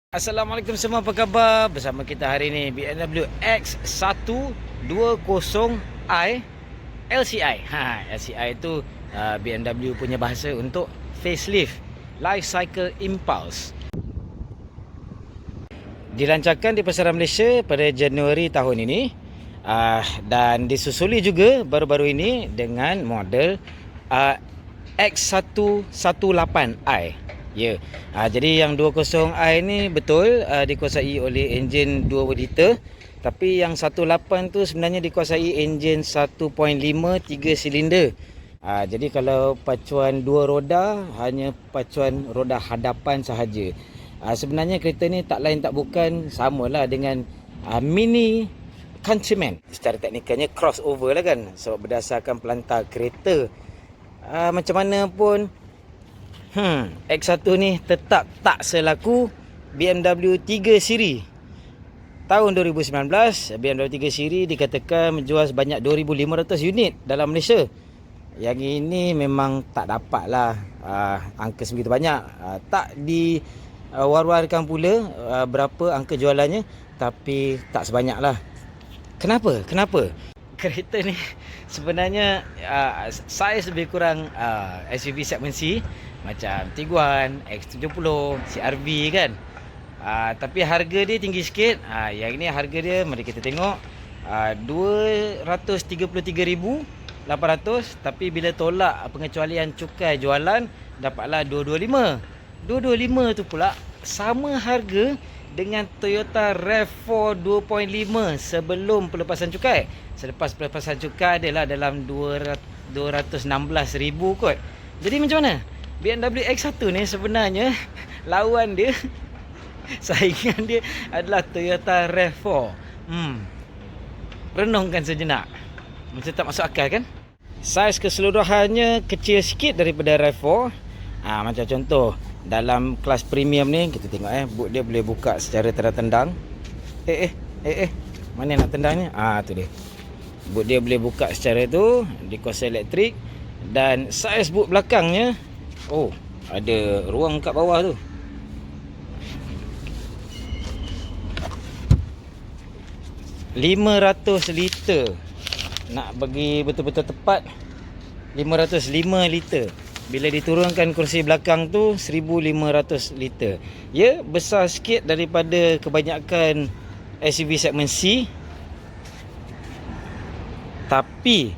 Assalamualaikum semua, apa khabar? Bersama kita hari ini BMW X120i LCI. LCI itu BMW punya bahasa untuk facelift, life cycle impulse. Dilancarkan di pasaran Malaysia pada Januari tahun ini, dan disusuli juga baru-baru ini dengan model X118i. Ya, jadi yang 20i ni betul dikuasai oleh enjin 2 liter, tapi yang 18 tu sebenarnya dikuasai enjin 1.5 3 silinder. Jadi kalau pacuan dua roda, hanya pacuan roda hadapan sahaja. Sebenarnya kereta ni tak lain tak bukan samalah dengan Mini Countryman. Secara teknikalnya crossover lah kan, sebab berdasarkan pelantar kereta. Macam mana pun X1 ni tetap tak selaku BMW 3 siri. Tahun 2019, BMW 3 siri dikatakan menjual sebanyak 2,500 unit dalam Malaysia. Yang ini memang tak dapat lah angka sebegitu banyak. Tak diwar-warkan pula berapa angka jualannya, tapi tak sebanyak lah. Kenapa? Kereta ni sebenarnya saiz lebih kurang SUV segmen C, macam Tiguan, X70, CR-V kan. Tapi harga dia tinggi sikit. Yang ini harga dia, mari kita tengok, 233,800, tapi bila tolak pengecualian cukai jualan, dapatlah 225. 225 tu pula sama harga dengan Toyota RAV4 2.5 sebelum pelepasan cukai. Selepas pelepasan cukai adalah dalam 216,000 kot. Jadi macam mana? BMW X1 ni sebenarnya lawan dia, saingan dia adalah Toyota RAV4. Renungkan sejenak. Macam tak masuk akal kan? Saiz keseluruhannya kecil sikit daripada RAV4. Macam contoh dalam kelas premium ni, kita tengok boot dia boleh buka secara tendang. Mana nak tendangnya? Tu dia. Boot dia boleh buka secara tu, dikuasai elektrik. Dan saiz boot belakangnya, ada ruang kat bawah tu. ...500 liter. Nak bagi betul-betul tepat, 505 liter. Bila diturunkan kursi belakang tu, 1,500 liter. Ya, besar sikit daripada kebanyakan SUV segmen C, tapi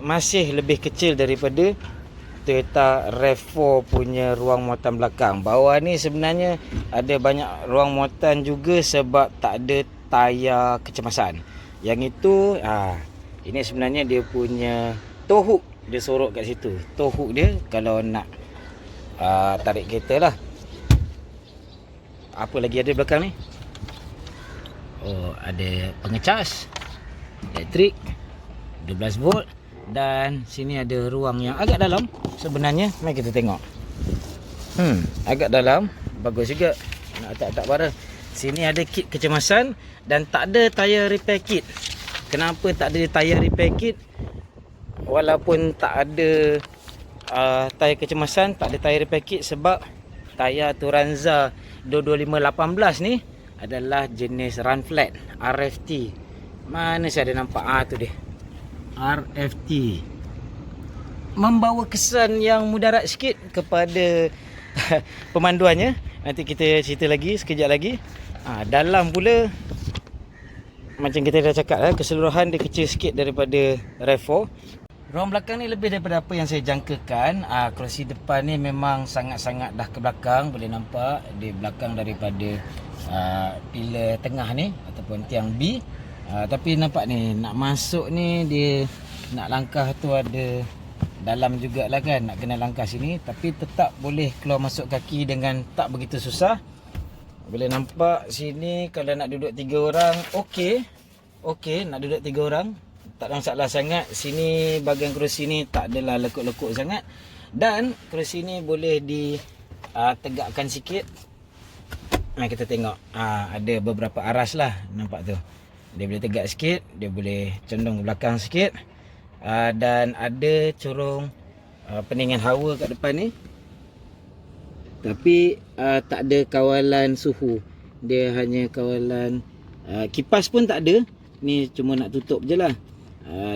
masih lebih kecil daripada Toyota RAV4 punya ruang muatan belakang. Bawah ni sebenarnya ada banyak ruang muatan juga sebab tak ada tayar kecemasan. Yang itu, ini sebenarnya dia punya tow hook. Dia sorok kat situ. Tow hook dia kalau nak tarik kereta lah. Apa lagi ada belakang ni? Ada pengecas elektrik 12 volt. Dan sini ada ruang yang agak dalam sebenarnya. Mari kita tengok. Agak dalam, bagus juga. Nak letak barang. Sini ada kit kecemasan dan tak ada tayar repair kit. Kenapa tak ada tayar repair kit? Walaupun tak ada tayar kecemasan, tak ada tayar repair kit, sebab tayar Turanza 225/18 ni adalah jenis run flat, RFT. Mana saya ada nampak? Tu dia, RFT. Membawa kesan yang mudarat sikit kepada pemanduannya. Nanti kita cerita lagi sekejap lagi. Dalam pula, macam kita dah cakap, keseluruhan dia kecil sikit daripada RAV4. Ruang belakang ni lebih daripada apa yang saya jangkakan. Kerusi depan ni memang sangat-sangat dah ke belakang. Boleh nampak di belakang daripada pilar tengah ni ataupun tiang B. Tapi nampak ni, nak masuk ni, dia nak langkah tu ada dalam jugalah kan, nak kena langkah sini. Tapi tetap boleh keluar masuk kaki dengan tak begitu susah. Boleh nampak sini, kalau nak duduk 3 orang, okey, nak duduk 3 orang, tak ada masalah sangat. Sini bahagian kerusi ni tak adalah lekuk-lekuk sangat. Dan kerusi ni boleh ditegakkan sikit. Mari kita tengok. Ada beberapa aras lah, nampak tu. Dia boleh tegak sikit, dia boleh condong ke belakang sikit. Dan ada corong pendingin hawa kat depan ni. Tapi tak ada kawalan suhu. dia hanya kawalan kipas pun tak ada. Ni cuma nak tutup je lah.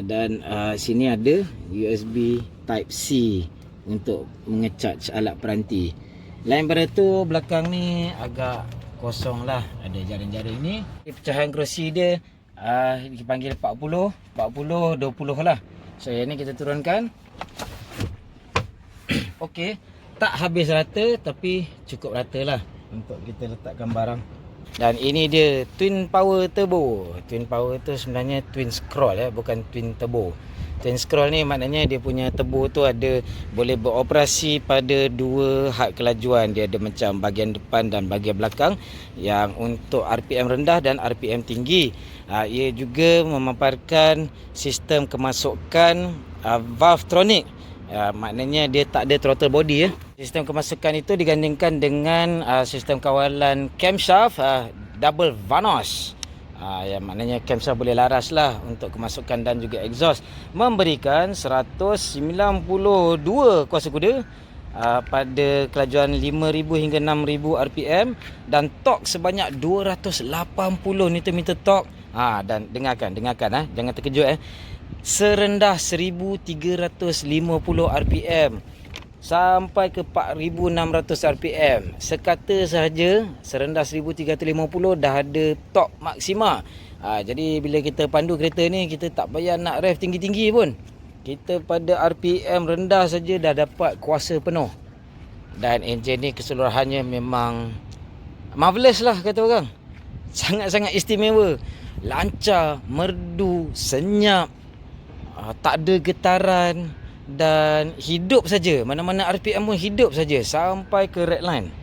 Dan sini ada USB Type C untuk mengecharge alat peranti. Lain pada tu, belakang ni agak kosong lah. Ada jaring-jaring ni. Pecahan kerusi dia dipanggil 40, 20 lah. So yang ni kita turunkan. Okey, tak habis rata tapi cukup rata lah untuk kita letakkan barang. Dan ini dia twin power turbo. Twin power tu sebenarnya twin scroll bukan twin turbo. Twin scroll ni maknanya dia punya turbo tu ada boleh beroperasi pada dua had kelajuan. Dia ada macam bahagian depan dan bahagian belakang yang untuk RPM rendah dan RPM tinggi. Ia juga memaparkan sistem kemasukan Valvetronic. Maknanya dia tak ada throttle body. Sistem kemasukan itu digandingkan dengan sistem kawalan camshaft double vanos. Yang maknanya camshaft boleh laras lah untuk kemasukan dan juga exhaust, memberikan 192 kuasa kuda pada kelajuan 5000 hingga 6000 RPM dan torque sebanyak 280 Nm torque. Dan dengarkan jangan terkejut serendah 1350 RPM sampai ke 4600 RPM. Sekata sahaja serendah 1350 dah ada torque maksima. Jadi bila kita pandu kereta ni, kita tak payah nak rev tinggi-tinggi pun. Kita pada RPM rendah saja dah dapat kuasa penuh. Dan enjin ni keseluruhannya memang marvelous lah kata orang. Sangat-sangat istimewa. Lancar, merdu, senyap, tak ada getaran dan hidup saja. Mana-mana RPM pun hidup saja sampai ke red line.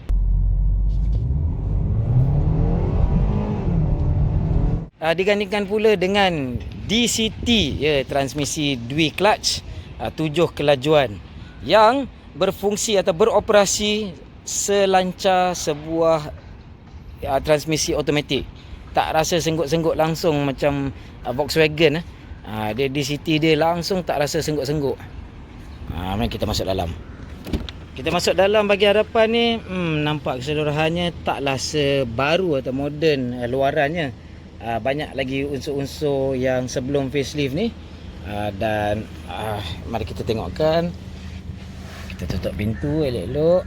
Digandingkan pula dengan DCT, transmisi dui clutch 7 kelajuan yang berfungsi atau beroperasi selancar sebuah transmisi automatik. Tak rasa senggut-senggut langsung macam Volkswagen. Dia DCT dia langsung tak rasa senggut-senggut. Mari kita masuk dalam. Kita masuk dalam bagi hadapan ni, nampak keseluruhannya taklah sebaru atau moden luarannya. Banyak lagi unsur-unsur yang sebelum facelift ni. Dan mari kita tengokkan. Kita tutup pintu elok-elok.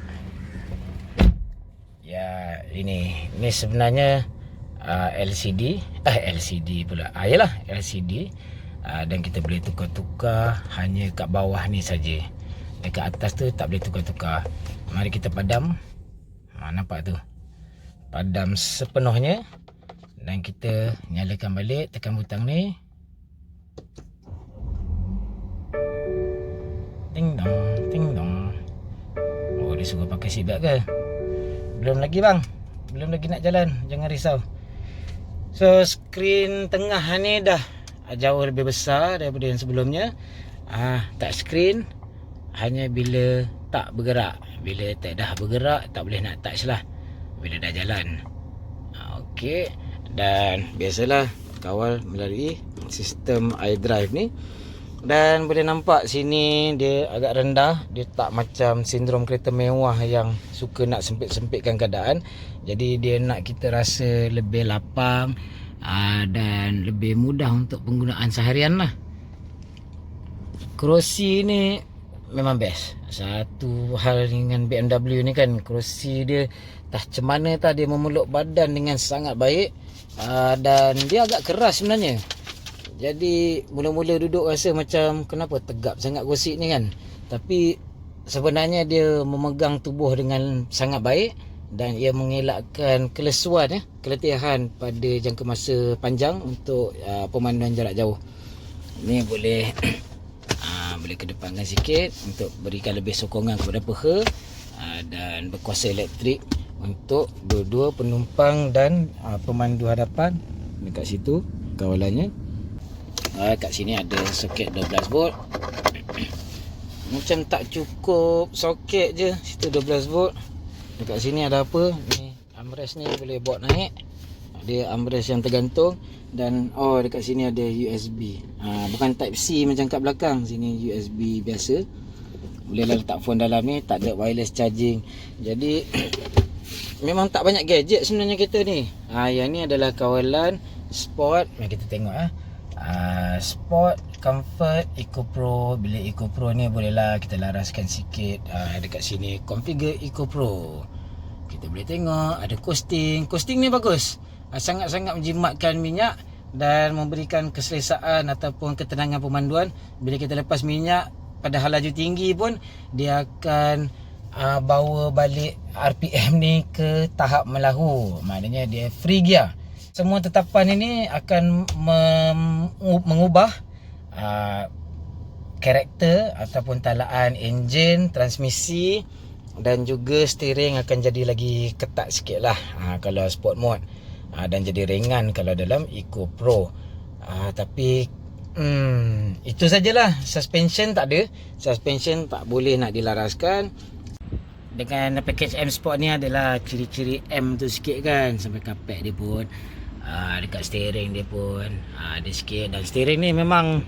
Ya, ini sebenarnya LCD pula. Yalah, LCD. Dan kita boleh tukar-tukar hanya kat bawah ni saja. Dekat atas tu tak boleh tukar-tukar. Mari kita padam. Nampak tu. Padam sepenuhnya. Dan kita nyalakan balik, tekan butang ni. Ting dong, ting dong. Oh, dia suruh pakai seatbelt ke? Belum lagi bang. Belum lagi nak jalan. Jangan risau. So, skrin tengah ni dah jauh lebih besar daripada yang sebelumnya. Touch screen hanya bila tak bergerak. Bila tak dah bergerak, tak boleh nak touch lah. Bila dah jalan. Okey. Dan biasalah kawal melalui sistem iDrive ni. Dan boleh nampak sini dia agak rendah. Dia tak macam sindrom kereta mewah yang suka nak sempit-sempitkan keadaan. Jadi dia nak kita rasa lebih lapang dan lebih mudah untuk penggunaan seharian lah. Kerusi ni memang best. Satu hal dengan BMW ni kan, kerusi dia macam mana dia memeluk badan dengan sangat baik. Dan dia agak keras sebenarnya. Jadi mula-mula duduk rasa macam kenapa tegap sangat kerusi ni kan. Tapi sebenarnya dia memegang tubuh dengan sangat baik. Dan ia mengelakkan kelesuan, keletihan pada jangka masa panjang untuk pemanduan jarak jauh. Ni boleh boleh kedepankan sikit untuk berikan lebih sokongan kepada peha. Dan berkuasa elektrik untuk dua-dua penumpang dan pemandu hadapan. Dekat situ kawalannya. Kat sini ada soket 12 volt. Macam tak cukup soket je. Situ 12 volt. Dekat sini ada apa? Ni armrest ni boleh bawa naik. Dia armrest yang tergantung. Dan dekat sini ada USB. Bukan type C macam kat belakang. Sini USB biasa. Bolehlah letak phone dalam ni. Tak ada wireless charging. Jadi memang tak banyak gadget sebenarnya kereta ni. Yang ni adalah kawalan Sport. Mari kita tengok Sport, Comfort, Eco Pro. Bila Eco Pro ni bolehlah kita laraskan sikit. Dekat sini configure Eco Pro. Kita boleh tengok ada coasting. Coasting ni bagus. Sangat-sangat menjimatkan minyak dan memberikan keselesaan ataupun ketenangan pemanduan. Bila kita lepas minyak pada hal laju tinggi pun, dia akan bawa balik RPM ni ke tahap melahu. Maknanya dia free gear. Semua tetapan ini akan mengubah karakter ataupun talaan enjin, transmisi dan juga steering akan jadi lagi ketat sikit lah kalau sport mode, dan jadi ringan kalau dalam Eco Pro. Tapi itu sajalah. Suspension tak ada. Suspension tak boleh nak dilaraskan. Dengan package M Sport ni adalah ciri-ciri M tu sikit kan. Sampai kapek dia pun, dekat steering dia pun ada sikit. Dan steering ni memang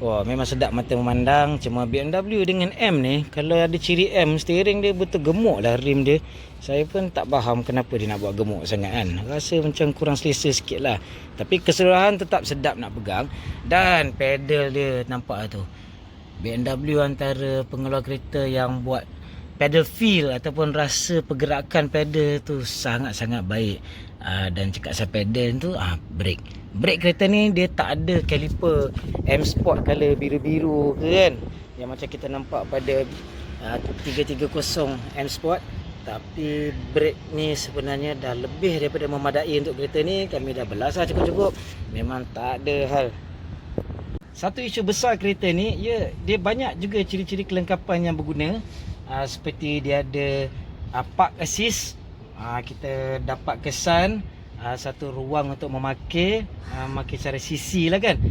memang sedap mata memandang. Cuma BMW dengan M ni, kalau ada ciri M, steering dia betul gemuk lah rim dia. Saya pun tak faham kenapa dia nak buat gemuk sangat kan. Rasa macam kurang selesa sikit lah. Tapi keseluruhan tetap sedap nak pegang. Dan pedal dia nampak tu, BMW antara pengeluar kereta yang buat pedal feel ataupun rasa pergerakan pedal tu sangat-sangat baik. Dan cakap saya pedal tu, brake kereta ni dia tak ada caliper M Sport color biru-biru ke kan, yang macam kita nampak pada 330 M Sport. Tapi brake ni sebenarnya dah lebih daripada memadai untuk kereta ni. Kami dah belasah cukup-cukup, memang tak ada hal. Satu isu besar kereta ni, dia banyak juga ciri-ciri kelengkapan yang berguna. Seperti dia ada park assist. Kita dapat kesan satu ruang untuk memakai secara sisi lah kan.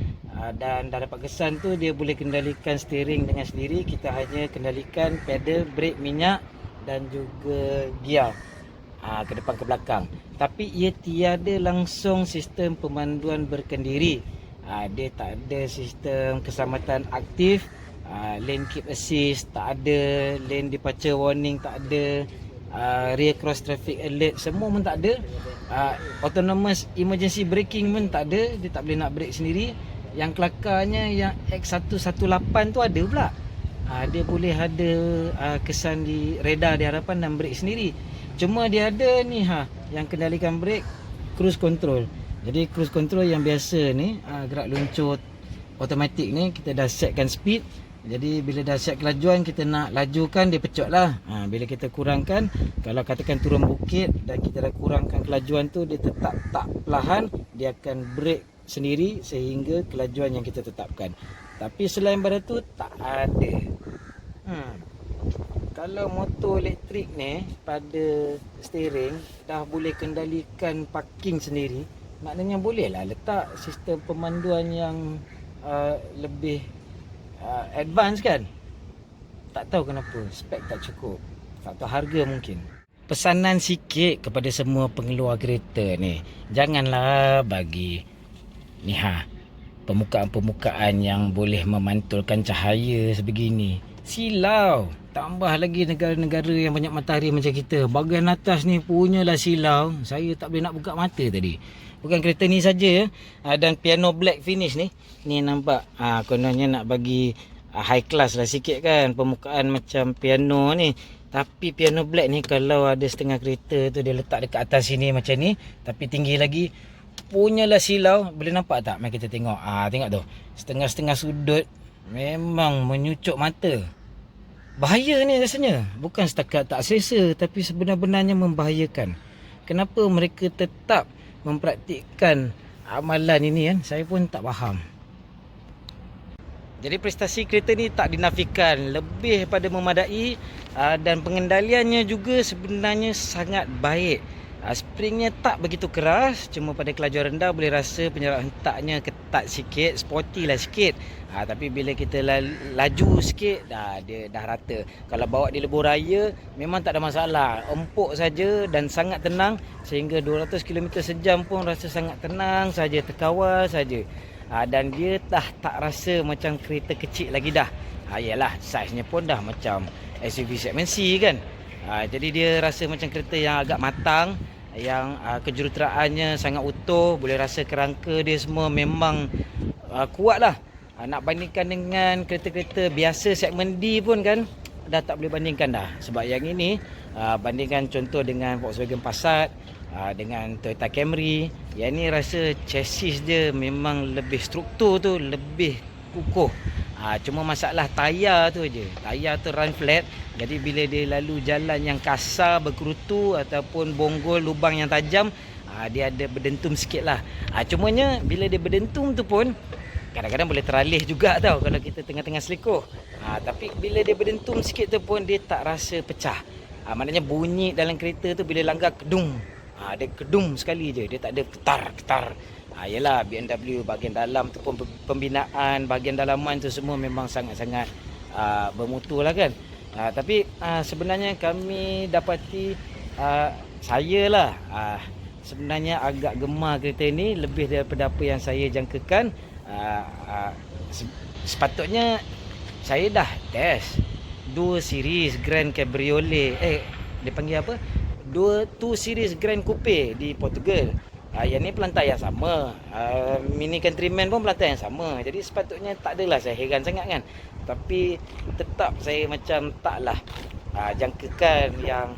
Dan dah dapat kesan tu, dia boleh kendalikan steering dengan sendiri. Kita hanya kendalikan pedal, brake, minyak dan juga gear ke depan ke belakang. Tapi ia tiada langsung sistem pemanduan berkendiri. Dia tak ada sistem keselamatan aktif. Lane keep assist tak ada, lane departure warning tak ada, rear cross traffic alert semua pun tak ada. Autonomous emergency braking pun tak ada. Dia tak boleh nak brake sendiri. Yang kelakarnya yang X118 tu ada pula. Dia boleh ada kesan di radar di hadapan dan brake sendiri. Cuma dia ada ni yang kendalikan brake, cruise control. Jadi cruise control yang biasa ni, gerak luncur automatik ni, kita dah setkan speed. Jadi bila dah set kelajuan, kita nak lajukan, dia pecah lah. Bila kita kurangkan, kalau katakan turun bukit dan kita dah kurangkan kelajuan tu, dia tetap tak perlahan, dia akan brake sendiri sehingga kelajuan yang kita tetapkan. Tapi selain pada tu tak ada. Kalau motor elektrik ni pada steering dah boleh kendalikan parking sendiri, maknanya bolehlah letak sistem pemanduan yang lebih advance kan. Tak tahu kenapa spek tak cukup, faktor harga mungkin. Pesanan sikit kepada semua pengeluar kereta ni, janganlah bagi ni permukaan-permukaan yang boleh memantulkan cahaya sebegini. Silau. Tambah lagi negara-negara yang banyak matahari macam kita, bahagian atas ni punyalah silau. Saya tak boleh nak buka mata tadi. Bukan kereta ni saja. Dan piano black finish ni nampak kononnya nak bagi high class lah sikit kan, permukaan macam piano ni. Tapi piano black ni kalau ada setengah kereta tu dia letak dekat atas sini macam ni, tapi tinggi lagi, punyalah silau. Boleh nampak tak? Mari kita tengok. Tengok tu, setengah-setengah sudut memang menyucuk mata. Bahaya ni rasanya. Bukan setakat tak selesa, tapi sebenar-benarnya membahayakan. Kenapa mereka tetap mempraktikkan amalan ini kan? Saya pun tak faham. Jadi prestasi kereta ni tak dinafikan, lebih pada memadai, dan pengendaliannya juga sebenarnya sangat baik. Springnya tak begitu keras, cuma pada kelajuan rendah boleh rasa penyerap hentaknya ketat sikit, sporty lah sikit. Tapi bila kita laju sikit, dia dah rata. Kalau bawa di lebuh raya memang tak ada masalah, empuk saja dan sangat tenang, sehingga 200 km sejam pun rasa sangat tenang saja, terkawal saja. Dan dia dah tak rasa macam kereta kecil lagi dah. Yalah, saiznya pun dah macam SUV segmen C kan. Jadi dia rasa macam kereta yang agak matang, yang kejuruteraannya sangat utuh. Boleh rasa kerangka dia semua memang kuat lah. Nak bandingkan dengan kereta-kereta biasa segmen D pun kan, dah tak boleh bandingkan dah. Sebab yang ini bandingkan contoh dengan Volkswagen Passat, dengan Toyota Camry, yang ni rasa chassis dia memang lebih, struktur tu lebih kukuh. Cuma masalah tayar tu je. Tayar tu run flat, jadi bila dia lalu jalan yang kasar, berkerutu ataupun bonggol, lubang yang tajam, dia ada berdentum sikit lah. Cumanya bila dia berdentum tu pun kadang-kadang boleh teralih juga tau kalau kita tengah-tengah selikuh. Tapi bila dia berdentum sikit tu pun dia tak rasa pecah. Maknanya bunyi dalam kereta tu bila langgar kedung. Dia kedung sekali je, dia tak ada ketar-ketar. Yalah, BMW bahagian dalam tu pun pembinaan, bahagian dalaman tu semua memang sangat-sangat bermutu lah kan. Tapi sebenarnya kami dapati, saya lah sebenarnya agak gemar kereta ni lebih daripada apa yang saya jangkakan. Sepatutnya saya dah test 2 series Grand Cabriolet, dia panggil apa, 2 series Grand Coupe di Portugal. Yang ni pelantar yang sama, Mini Countryman pun pelantar yang sama. Jadi sepatutnya tak adalah saya heran sangat kan. Tapi tetap saya macam taklah jangkakan yang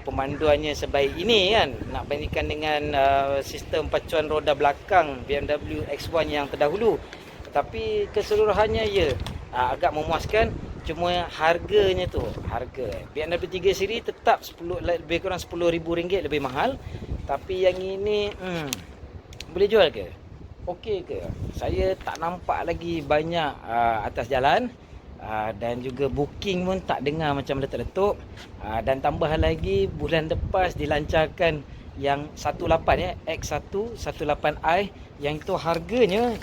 pemanduannya sebaik ini kan. Nak bandingkan dengan sistem pacuan roda belakang BMW X1 yang terdahulu. Tapi keseluruhannya ya, agak memuaskan. Cuma harganya tu, harga BMW 3 siri tetap lebih kurang RM10,000 lebih mahal. Tapi yang ini boleh jual ke? Okey ke? Saya tak nampak lagi banyak atas jalan. Dan juga booking pun tak dengar macam letup-letup. Dan tambah lagi bulan lepas dilancarkan yang 18 X1 18i, yang itu harganya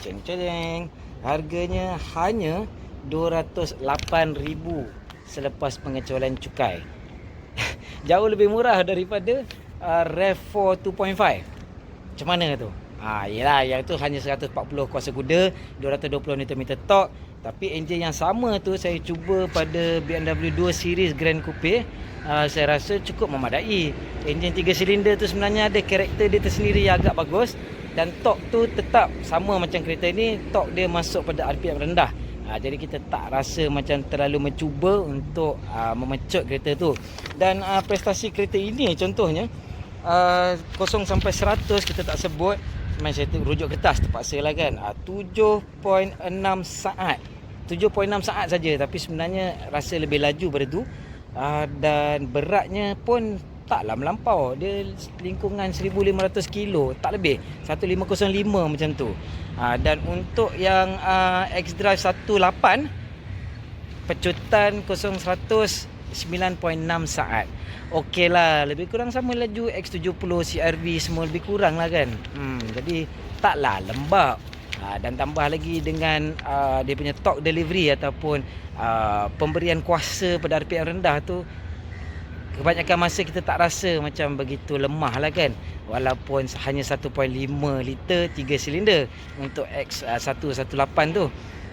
harganya hanya RM208,000 selepas pengecualian cukai. Jauh lebih murah daripada RAV4 2.5. Macam mana tu? Yelah, yang tu hanya 140 kuasa kuda, 220 Nm torque. Tapi enjin yang sama tu saya cuba pada BMW 2 Series Grand Coupe. Saya rasa cukup memadai. Enjin 3 silinder tu sebenarnya ada karakter dia tersendiri yang agak bagus. Dan torque tu tetap sama macam kereta ni. Torque dia masuk pada RPM rendah. Jadi kita tak rasa macam terlalu mencuba untuk memecut kereta tu. Dan prestasi kereta ini contohnya 0 sampai 100 kita tak sebut. Saya rujuk kertas terpaksa lah kan. 7.6 saat 7.6 saat saja. Tapi sebenarnya rasa lebih laju pada tu. Dan beratnya pun taklah melampau. Dia lingkungan 1,500 kilo, tak lebih, 1,505 macam tu. Dan untuk yang X-Drive 18 pecutan 0-100 9.6 saat. Okey lah, lebih kurang sama laju X70 CR-V, semua lebih kurang lah kan. Jadi taklah lembab. Dan tambah lagi dengan dia punya torque delivery ataupun pemberian kuasa pada RPM rendah tu, kebanyakan masa kita tak rasa macam begitu lemah lah kan. Walaupun hanya 1.5 liter 3 silinder untuk X118 tu.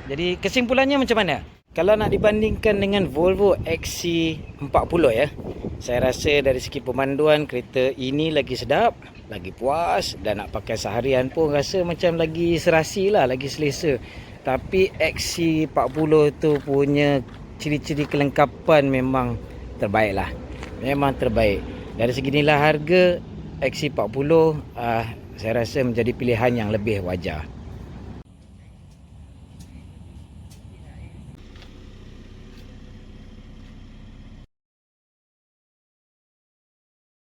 Jadi kesimpulannya macam mana? Kalau nak dibandingkan dengan Volvo XC40 ya, saya rasa dari segi pemanduan kereta ini lagi sedap, lagi puas. Dan nak pakai seharian pun rasa macam lagi serasi lah, lagi selesa. Tapi XC40 tu punya ciri-ciri kelengkapan memang terbaik lah. Memang terbaik. Dari segi nilai harga, XC40 saya rasa menjadi pilihan yang lebih wajar.